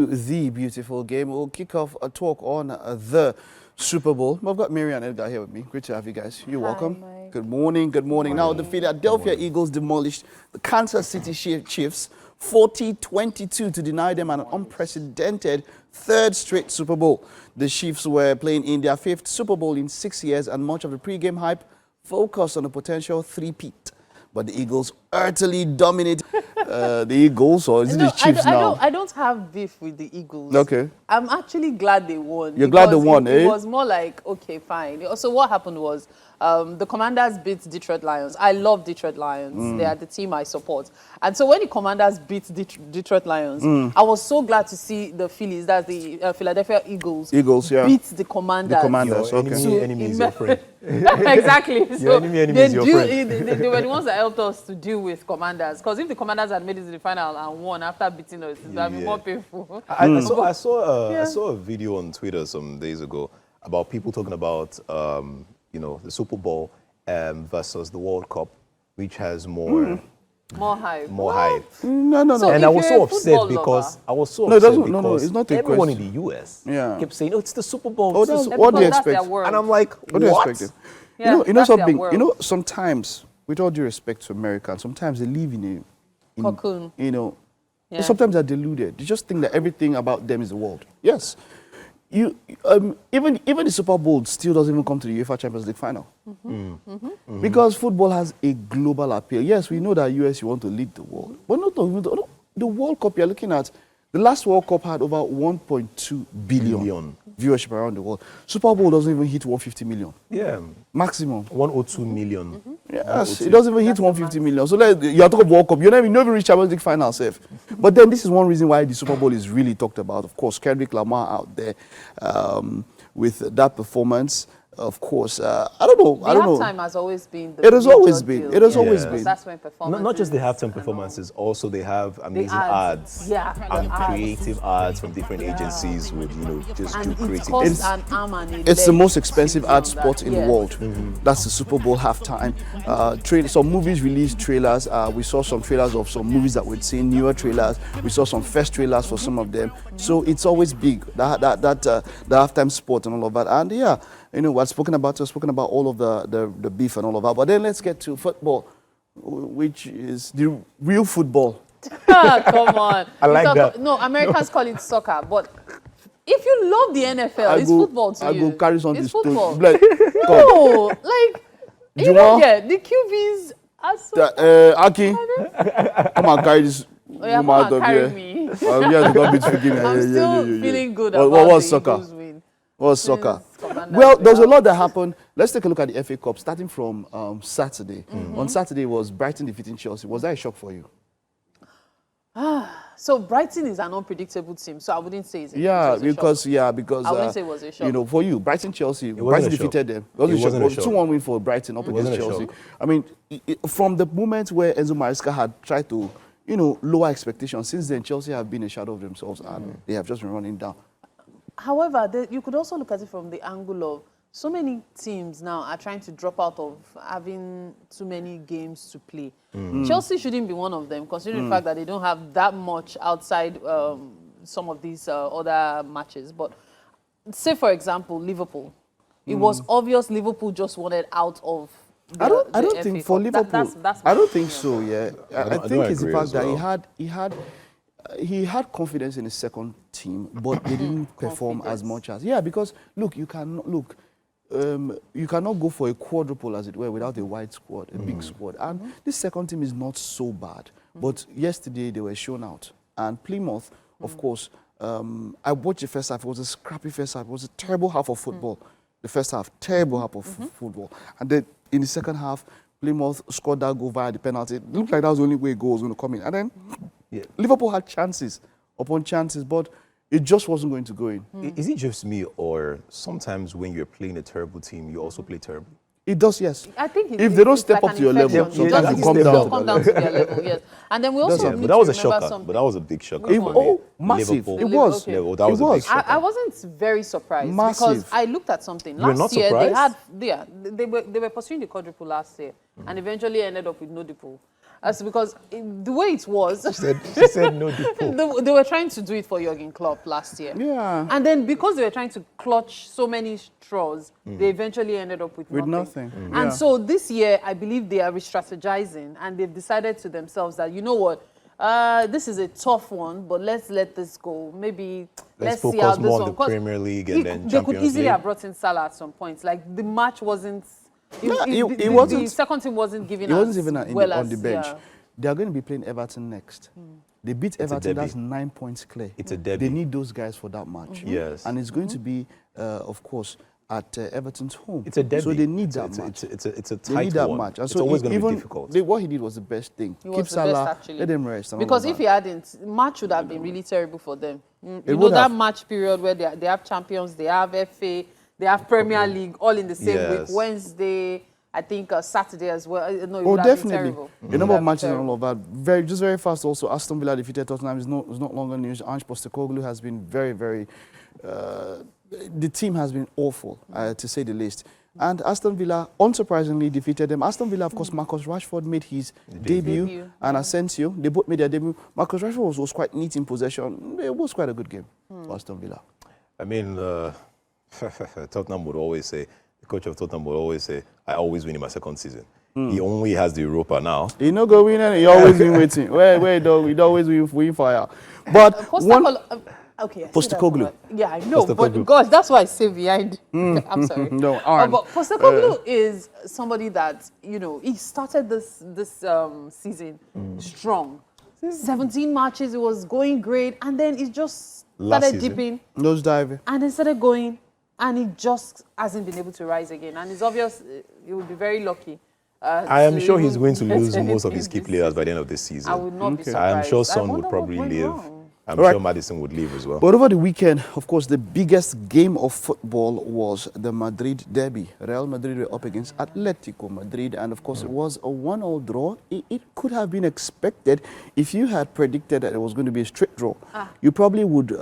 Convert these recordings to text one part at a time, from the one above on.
the beautiful game. We'll kick off a talk on the Super Bowl. I've got Mary and Edgar here with me. Great to have you guys. You're welcome. Mike. Good morning. Good morning. Now, the Philadelphia Eagles demolished the Kansas City Chiefs 40-22 to deny them an unprecedented third straight Super Bowl. The Chiefs were playing in their fifth Super Bowl in 6 years, and much of the pre-game hype focused on a potential three-peat. But the Eagles utterly dominated the Eagles, or is it the Chiefs now? I don't have beef with the Eagles. Okay. I'm actually glad they won. You're glad they won, It eh? was more like, okay, fine. So what happened was the Commanders beat Detroit Lions. I love Detroit Lions. They are the team I support. And so when the Commanders beat Detroit Lions, I was so glad to see the Phillies, that's the Philadelphia Eagles, beat the Commanders. The Commanders, your okay. enemy is your friend. Exactly. Your enemy is your friend. They were the ones that helped us to deal with Commanders. Because if the Commanders had made it to the final and won after beating us, it would have been more painful. I saw a video on Twitter some days ago about people talking about the Super Bowl versus the World Cup, which has more hype. No. And I was so upset because it's not a everyone question. in the US kept saying, "Oh, it's the Super Bowl." Oh, it's the that's Super what Bowl. do you expect? And I'm like, What do you expect? Yeah, You know that's their something. world. Sometimes, with all due respect to Americans, sometimes they live in Cocoon. Yeah. Sometimes they're deluded. They just think that everything about them is the world. Yes. Even the Super Bowl still doesn't even come to the UEFA Champions League final. Because football has a global appeal. Yes, we know that US, you want to lead the world. But not the World Cup you're looking at. The last World Cup had over 1.2 billion viewership around the world. Super Bowl doesn't even hit 150 million. Yeah. Maximum. 102 million. Yes, it doesn't even hit 150 million. So you're talking World Cup. You never reach Champions League final safe. But then this is one reason why the Super Bowl is really talked about. Of course, Kendrick Lamar out there with that performance. Of course, I don't know. Halftime has always been the It has always major been. deal. It has always been. That's when performances. Not just the halftime performances, also they have amazing ads. Yeah, and the ads. creative ads from different agencies would, just And do it creative. costs an arm and a It's the leg most expensive to ad film spot that. in the world. That's the Super Bowl halftime. Some movies released trailers. We saw some trailers of some movies that we'd seen, newer trailers. We saw some first trailers for some of them. So it's always big, the halftime spot and all of that. And yeah, we've spoken about all of the beef and all of that. But then let's get to football, which is the real football. Come on. I like that. No, Americans call it soccer, but if you love the NFL, it's football to you. I go carry something. It's football. No, you don't get the QBs are so. Aki, come and carry this Yeah, woman out of carry here. me. Yeah, I'm still feeling good about What was the soccer? Eagles win. What's soccer? Commanders Well, there's a were lot that happened. Let's take a look at the FA Cup, starting from Saturday. On Saturday was Brighton defeating Chelsea. Was that a shock for you? So Brighton is an unpredictable team, so I wouldn't say it's a Because I wouldn't say it was a shock. for you, Brighton Brighton wasn't a shock. defeated them. It wasn't a shock. 2-1 win for Brighton up against wasn't a Chelsea. shock. I mean, from the moment where Enzo Maresca had tried to, lower expectations, since then Chelsea have been a shadow of themselves and they have just been running down. However, you could also look at it from the angle of so many teams now are trying to drop out of having too many games to play. Chelsea shouldn't be one of them, considering the fact that they don't have that much outside some of these other matches. But say, for example, Liverpool. It was obvious Liverpool just wanted out of I don't think for Cup. Liverpool. That's I don't think so. Yeah, I I think it's the agree fact as that well. he had confidence in his second team, but they didn't perform as much as because look, you cannot go for a quadruple, as it were, without a wide squad, a big squad. And this second team is not so bad. But yesterday they were shown out. And Plymouth, of course, I watched the first half. It was a scrappy first half. It was a terrible half of football. The first half, terrible half of football. And then in the second half, Plymouth scored that goal via the penalty. It looked like that was the only way a goal was going to come in. And then Liverpool had chances upon chances, but it just wasn't going to go in. Is it just me, or sometimes when you're playing a terrible team, you also play terribly? It does, yes. I think if they don't step like up to your level, infection. sometimes you come down to their level. Yes. And then we also need But that was to a remember shocker. something. But that was a big shocker. Massive. Liverpool. It was. Okay. Yeah, that was It a big was. shocker. I wasn't very surprised Massive. because I looked at something. You were Last not year surprised? they were pursuing the quadruple last year and eventually ended up with no double. because the way it was, She said no depot. they were trying to do it for Jurgen Klopp last year. Yeah. And then because they were trying to clutch so many straws, they eventually ended up with nothing. And so this year, I believe they are re-strategizing, and they've decided to themselves that, you know what, this is a tough one, but let's let this go. Maybe let's see how focus this more one. on the Premier League and then They could Champions easily League. have brought in Salah at some point. Like the match wasn't. It wasn't. The second team wasn't giving. It wasn't as even well on the as, bench. yeah. They are going to be playing Everton next. They beat Everton. That's 9 points clear. It's a derby. They need those guys for that match. Yes. And it's going to be, of course, at Everton's home. It's a derby. So they need that match. It's a tight They need that one. match. And It's so always going to be even difficult. what he did was the best thing. He Keep was the Salah, best, actually. let them rest. and all Because of if that. he hadn't, match would have been really terrible for them. You It know would that have. match period where they have champions, they have FA, they have Premier League, all in the same Yes. week. Wednesday, I think Saturday as well. No, it Oh, would have been definitely. terrible. The number of matches and all of that. Very fast also, Aston Villa defeated Tottenham. It's not longer news. Ange Postecoglou has been very, the team has been awful, to say the least. And Aston Villa, unsurprisingly, defeated them. Aston Villa, of course, Marcus Rashford made his debut, and Asensio, they both made their debut. Marcus Rashford was quite neat in possession. It was quite a good game for Aston Villa. I mean, Tottenham would always say, the coach of Tottenham would always say, I always win in my second season. He only has the Europa now. He no go win, and he always win waiting. Wait, dog, he always win fire. But Okay, I see that Postecoglou. word. Yeah, I know, Postecoglou. but gosh, that's why I say behind. I'm sorry. No, But Postecoglou is somebody that, you know, he started this season strong. 17 matches, it was going great, and then it just Last started season. dipping, nose diving. and then started going, and he just hasn't been able to rise again. And it's obvious he would be very lucky. I am to sure he's even going to get lose most of his anything key this players by the end of this season. I would not be surprised. I'm sure I Son wonder would probably what went leave. wrong. I'm Right. sure Maddison would leave as well. But over the weekend, of course, the biggest game of football was the Madrid derby. Real Madrid were up against Atletico Madrid, and of course, it was a 1-1 draw. It could have been expected if you had predicted that it was going to be a straight draw. You probably would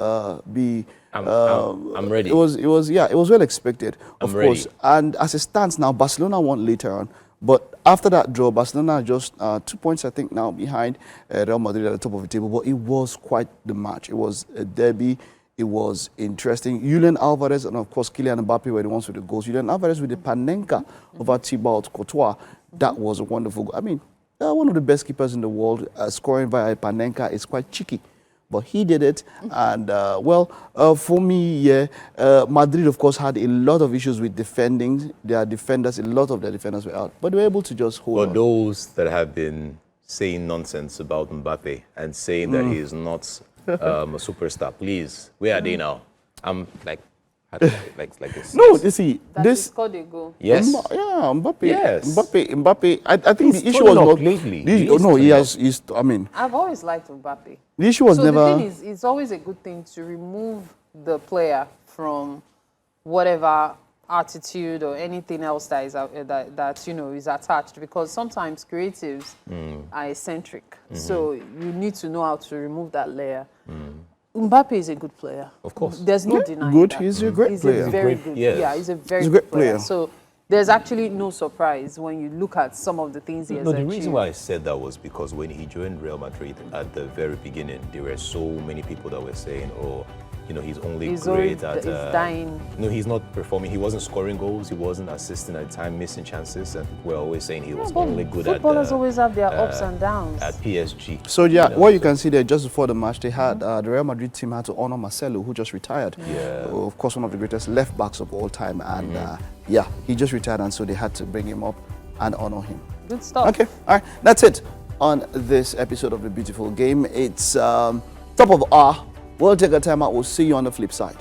be. I'm ready. It was well expected, of I'm ready. course. And as it stands now, Barcelona won later on. But after that draw, Barcelona are just 2 points, I think, now behind Real Madrid at the top of the table. But it was quite the match. It was a derby. It was interesting. Julian Alvarez and, of course, Kylian Mbappe were the ones with the goals. Julian Alvarez with the Panenka over Thibaut Courtois. That was a wonderful goal. I mean, one of the best keepers in the world, scoring via Panenka is quite cheeky. But he did it, and for me, Madrid, of course, had a lot of issues with defending. Their defenders, a lot of their defenders were out, but they were able to just hold For on. those that have been saying nonsense about Mbappe and saying that he is not a superstar, please, where are they now? I'm like this. No, you see, That he this. scored a goal. Yes. Mbappe. Yes. Mbappe. I think He's the issue was turning up not lately. the- He is no, he turning has. He's. I mean, I've always liked Mbappe. the issue was So never. the thing is, it's always a good thing to remove the player from whatever attitude or anything else that is that you know is attached, because sometimes creatives are eccentric. So you need to know how to remove that layer. Mbappe is a good player. Of course. There's no denying good. that. He's a great He's player. a very Great- good. yes. Yeah, he's a very He's a good great player. So there's actually no surprise when you look at some of the things he has No, the achieved. reason why I said that was because when he joined Real Madrid at the very beginning, there were so many people that were saying, oh, you know, he's only He's great already- at... he's dying. No, he's not performing. He wasn't scoring goals. He wasn't assisting at the time, missing chances. And people were always saying he was But only good at... footballers always have their ups and downs. At PSG. So yeah, what you can see there, just before the match, they had the Real Madrid team had to honor Marcelo, who just retired. Yeah. Of course, one of the greatest left backs of all time, and he just retired, and so they had to bring him up and honor him. Good stuff. Okay, all right, that's it on this episode of The Beautiful Game. It's top of the hour. We'll take a time out. We'll see you on the flip side.